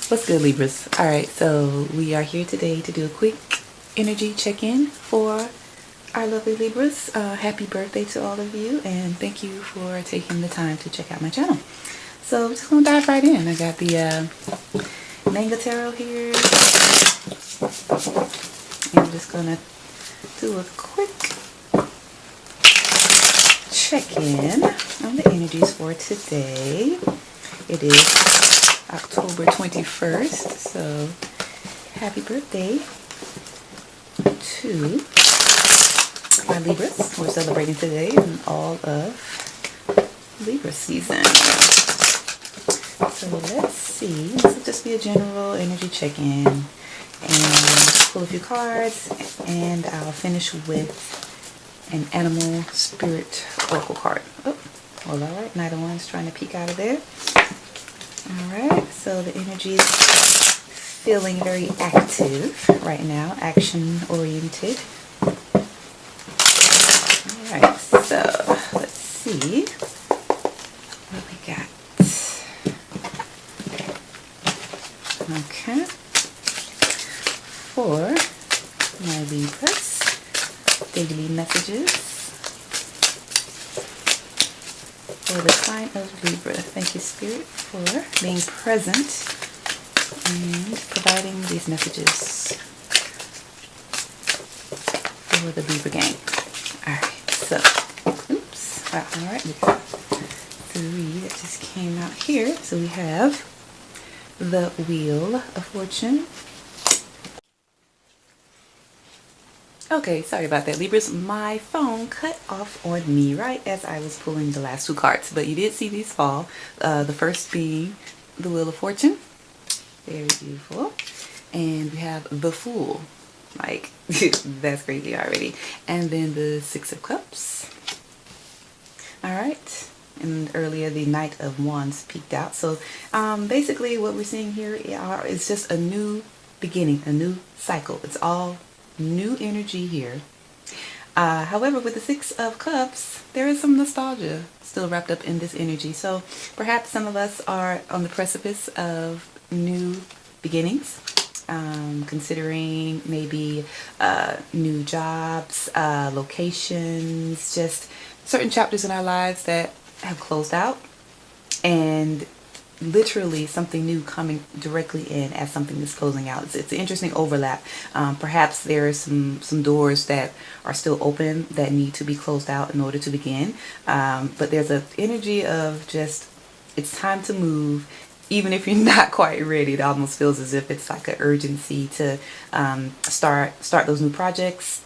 What's good, Libras? Alright, so we are here today to do a quick energy check-in for our lovely Libras. Happy birthday to all of you, and thank you for taking the time to check out my channel. So we're just gonna dive right in. I got the Manga Tarot here, and I'm just gonna do a quick check-in on the energies for today. It is October 21st, so happy birthday to my Libras. We're celebrating today in all of Libra season. So let's see. This will just be a general energy check-in, and pull a few cards, and I'll finish with an animal spirit oracle card. Oh, well, all right. Knight of Wands trying to peek out of there. Alright, so the energy is feeling very active right now, action oriented. Alright, so let's see what we got. Okay, for my Libras, daily messages for the sign of Libra. Thank you, Spirit, for being present and providing these messages for the Libra gang. Alright, so, oops, alright, we got 3 that just came out here. So we have the Wheel of Fortune. Okay, sorry about that, Libras. My phone cut off on me right as I was pulling the last 2 cards, but you did see these fall. The first being the Wheel of Fortune. Very beautiful. And we have the Fool. Like, that's crazy already. And then the 6 of Cups. Alright. And earlier the Knight of Wands peeked out. So basically what we're seeing here is just a new beginning, a new cycle. It's all new energy here. However, with the 6 of Cups, there is some nostalgia still wrapped up in this energy. So perhaps some of us are on the precipice of new beginnings, considering maybe new jobs, locations, just certain chapters in our lives that have closed out, and literally something new coming directly in as something that's closing out. It's an interesting overlap. Perhaps there are some doors that are still open that need to be closed out in order to begin. But there's an energy of just, it's time to move. Even if you're not quite ready, it almost feels as if it's like an urgency to start those new projects,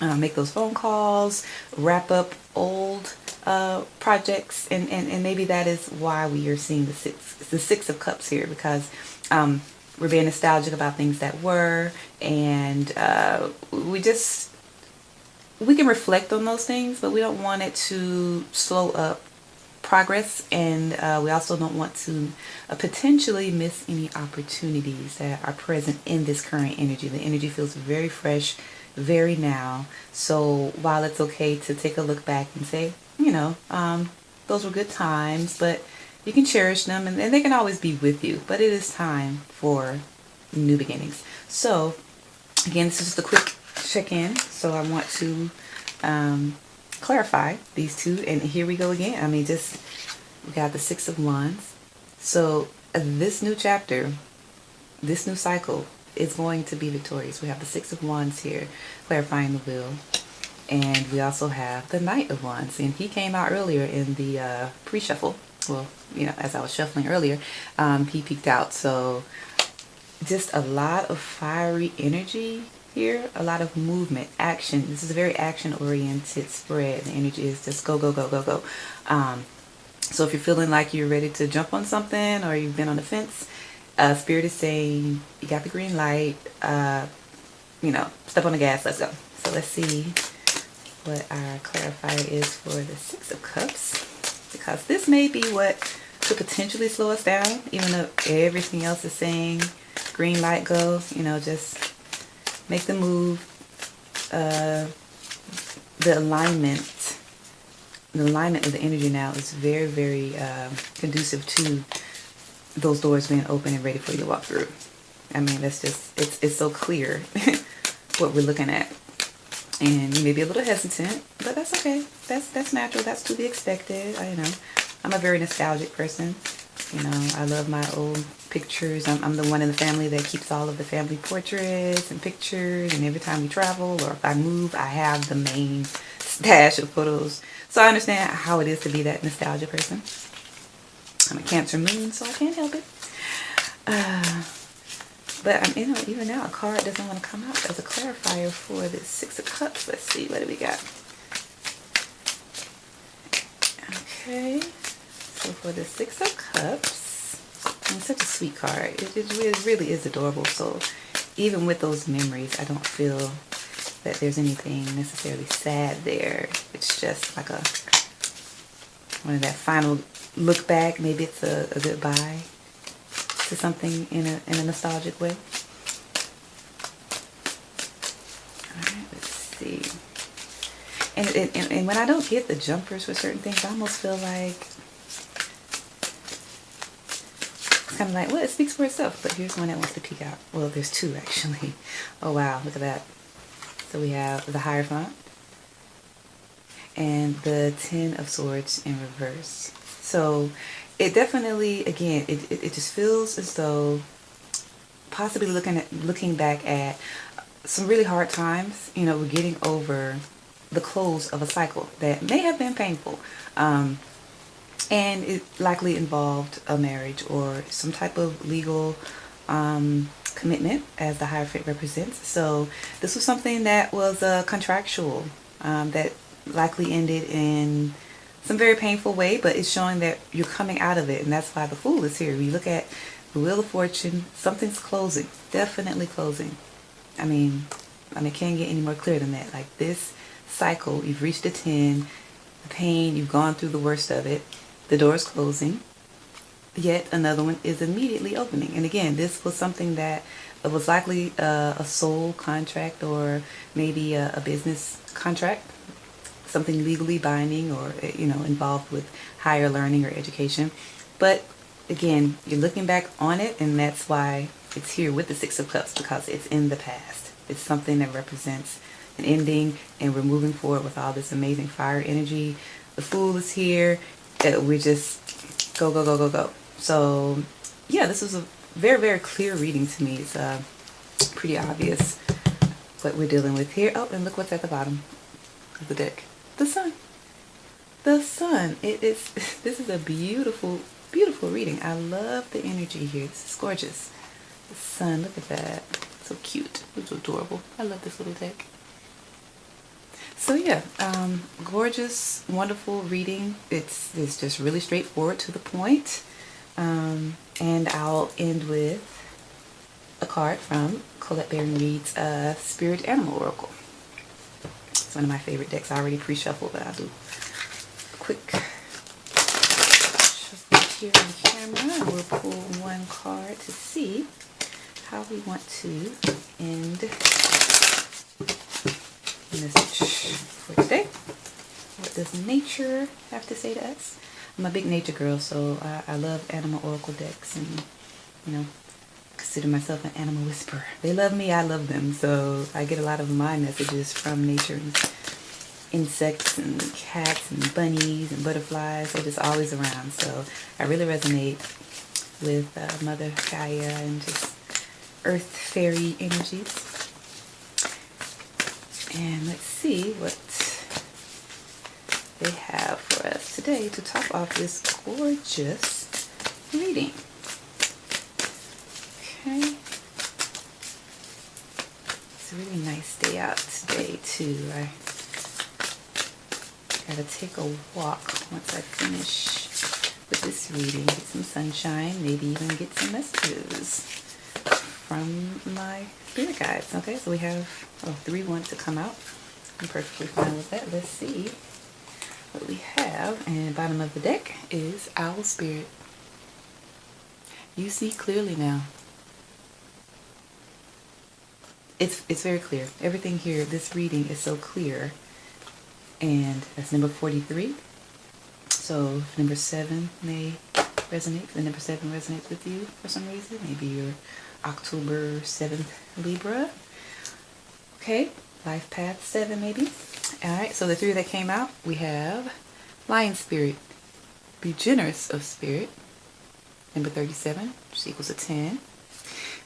make those phone calls, wrap up old projects, and maybe that is why we are seeing the six of Cups here, because we're being nostalgic about things that were, and we can reflect on those things, but we don't want it to slow up progress, and we also don't want to potentially miss any opportunities that are present in this current energy. The energy feels very fresh, very now. So while it's okay to take a look back and say, you know, those were good times, but you can cherish them, and they can always be with you. But it is time for new beginnings. So again, this is just a quick check-in. So I want to clarify these 2, and here we go again. I mean, just, we got the 6 of Wands. So this new chapter, this new cycle is going to be victorious. We have the 6 of Wands here, clarifying the wheel. And we also have the Knight of Wands, and he came out earlier in the pre-shuffle. Well, you know, as I was shuffling earlier, he peeked out. So just a lot of fiery energy here, a lot of movement, action. This is a very action-oriented spread. The energy is just go, go, go, go, go. So if you're feeling like you're ready to jump on something, or you've been on the fence, Spirit is saying you got the green light, you know, step on the gas, let's go. So let's see what our clarifier is for the 6 of Cups, because this may be what could potentially slow us down, even though everything else is saying green light, go, you know, just make the move. The alignment of the energy now is very, very conducive to those doors being open and ready for you to walk through. I mean, that's just, it's so clear what we're looking at. And you may be a little hesitant, but that's okay. That's natural. That's to be expected. I'm a very nostalgic person. I love my old pictures. I'm the one in the family that keeps all of the family portraits and pictures. And every time we travel or if I move, I have the main stash of photos. So I understand how it is to be that nostalgia person. I'm a Cancer moon, so I can't help it. But even now, a card doesn't want to come out as a clarifier for this Six of Cups. Let's see, what do we got? Okay, so for the Six of Cups, it's such a sweet card. It really is adorable. So even with those memories, I don't feel that there's anything necessarily sad there. It's just like one of that final look back. Maybe it's a goodbye to something in a nostalgic way. Alright, let's see. And when I don't get the jumpers for certain things, I almost feel like it's kind of like, well, it speaks for itself. But here's one that wants to peek out. Well, there's two actually. Oh wow, look at that. So we have the Hierophant and the Ten of Swords in reverse. So it definitely, again, it just feels as though possibly looking back at some really hard times. We're getting over the close of a cycle that may have been painful, and it likely involved a marriage or some type of legal commitment, as the Hierophant represents. So this was something that was contractual, that likely ended in some very painful way, but it's showing that you're coming out of it, and that's why the Fool is here. We look at the Wheel of Fortune, something's closing, definitely closing. I mean, can't get any more clear than that. Like this cycle, you've reached a 10, the pain, you've gone through the worst of it, the door's closing, yet another one is immediately opening. And again, this was something that was likely a soul contract or maybe a business contract, something legally binding or involved with higher learning or education. But again, you're looking back on it, and that's why it's here with the Six of Cups, because it's in the past. It's something that represents an ending, and we're moving forward with all this amazing fire energy. The Fool is here. We're just go, go, go, go, go. So yeah, this was a very, very clear reading to me. It's pretty obvious what we're dealing with here. Oh, and look what's at the bottom of the deck. The Sun. The Sun. This is a beautiful, beautiful reading. I love the energy here. This is gorgeous. The Sun, look at that. So cute. It's adorable. I love this little deck. So yeah, gorgeous, wonderful reading. It's just really straightforward, to the point. And I'll end with a card from Colette Baron-Reid's Spirit Animal Oracle. It's one of my favorite decks. I already pre-shuffled, but I'll do a quick shuffle here on camera. And we'll pull one card to see how we want to end the message for today. What does nature have to say to us? I'm a big nature girl, so I love animal oracle decks, and consider myself an animal whisperer. They love me, I love them, so I get a lot of my messages from nature. Insects and cats and bunnies and butterflies, they're just always around, so I really resonate with Mother Gaia and just earth fairy energies. And let's see what they have for us today to top off this gorgeous reading. Okay. It's a really nice day out today too. I gotta take a walk once I finish with this reading, get some sunshine, maybe even get some messages from my spirit guides. Okay, so we have 3 want to come out. I'm perfectly fine with that. Let's see what we have. And bottom of the deck is Owl Spirit. You see clearly now. It's very clear. Everything here, this reading is so clear. And that's number 43. So number 7 may resonates, the number 7 resonates with you for some reason. Maybe you're October 7th Libra. Okay, life path 7 maybe. Alright, so the 3 that came out, we have Lion Spirit, be generous of spirit, number 37, which equals a 10.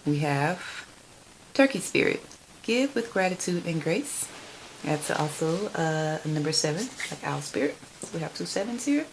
We have Turkey Spirit, give with gratitude and grace. That's also number 7, like Owl Spirit. So we have 2 7s here.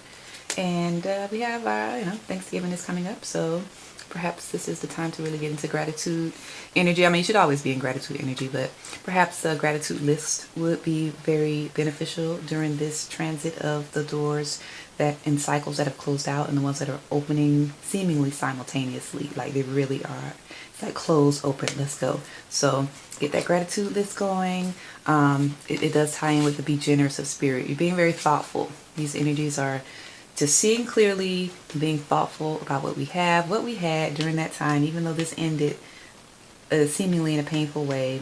And we have our, Thanksgiving is coming up, so perhaps this is the time to really get into gratitude energy. I mean, you should always be in gratitude energy, but perhaps a gratitude list would be very beneficial during this transit of the doors that in cycles that have closed out and the ones that are opening seemingly simultaneously. Like they really are. It's like close, open, let's go. So get that gratitude list going. It does tie in with the be generous of spirit. You're being very thoughtful. These energies are just seeing clearly, being thoughtful about what we have, what we had during that time, even though this ended seemingly in a painful way.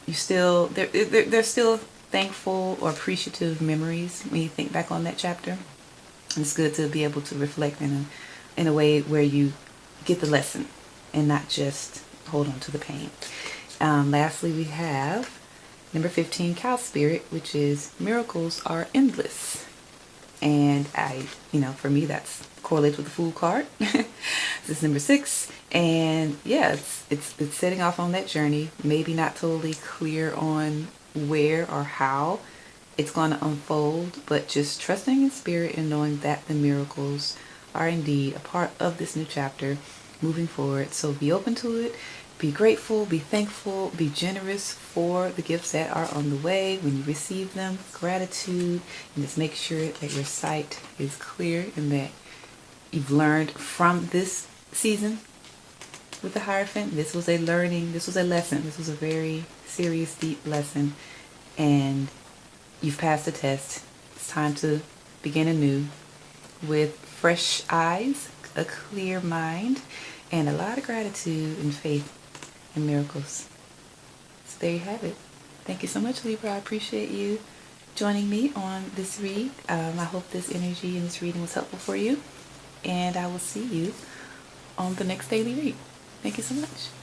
You still, there's still thankful or appreciative memories when you think back on that chapter. It's good to be able to reflect in a way where you get the lesson and not just hold on to the pain. Lastly, we have number 15, Cow Spirit, which is miracles are endless. And for me, that's correlates with the Fool card. This is number 6, and yeah, it's setting off on that journey. Maybe not totally clear on where or how it's going to unfold, but just trusting in spirit and knowing that the miracles are indeed a part of this new chapter moving forward. So be open to it. Be grateful, be thankful, be generous for the gifts that are on the way when you receive them. Gratitude, and just make sure that your sight is clear and that you've learned from this season with the Hierophant. This was a learning, this was a lesson, this was a very serious, deep lesson, and you've passed the test. It's time to begin anew with fresh eyes, a clear mind, and a lot of gratitude and faith and miracles. So there you have it. Thank you so much, Libra. I appreciate you joining me on this read. I hope this energy and this reading was helpful for you, and I will see you on the next daily read. Thank you so much.